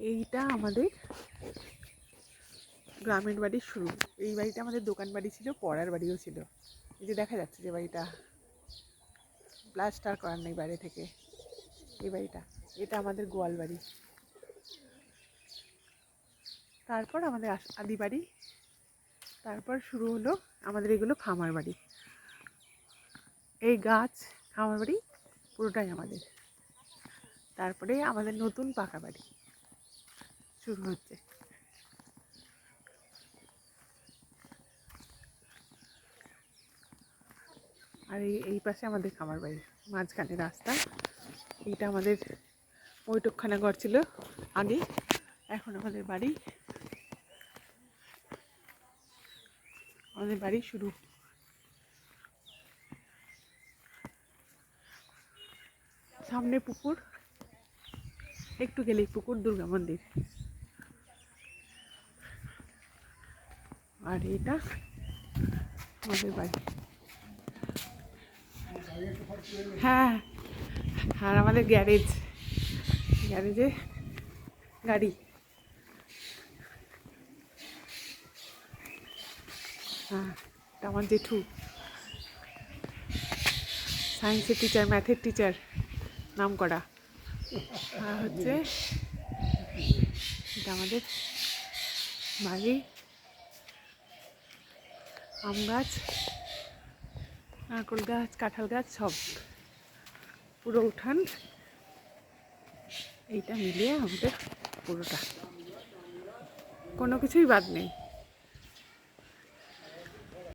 এইটা আমাদের গ্রামের বাড়ির শুরু। এই বাড়িটা আমাদের দোকান বাড়ি ছিল, পড়ার বাড়িও ছিল। এই যে দেখা যাচ্ছে যে বাড়িটা প্লাস্টার করার নেই বাইরে থেকে। এই বাড়িটা, এটা আমাদের গোয়াল বাড়ি। তারপর আমাদের আদি বাড়ি, তারপর শুরু হলো আমাদের এগুলো খামার বাড়ি। এই গাছ খামার বাড়ি পুরোটাই আমাদের। তারপরে আমাদের নতুন পাকা বাড়ি শুরু হচ্ছে। আর এই পাশে আমাদের খামার বাড়ি, মাঝখানে রাস্তা। এইটা আমাদের বৈঠকখানা ঘর ছিল আগে, এখন আমাদের বাড়ি। আমাদের বাড়ি শুরু। সামনে পুকুর, একটু গেলেই পুকুর, দুর্গা মন্দির। আর এটা আমাদের বাড়ি। হ্যাঁ, আর আমাদের গ্যারেজ, গ্যারেজে গাড়ি। হ্যাঁ, এটা আমার জেঠু, সায়েন্সের টিচার, ম্যাথের টিচার নাম করা। আর হচ্ছে এটা আমাদের বাড়ি। আম গাছ, নারকেল গাছ, কাঁঠাল গাছ, সব পুরো উঠান। এইটা মিলিয়ে আমাদের পুরোটা, কোনো কিছুই বাদ নেই।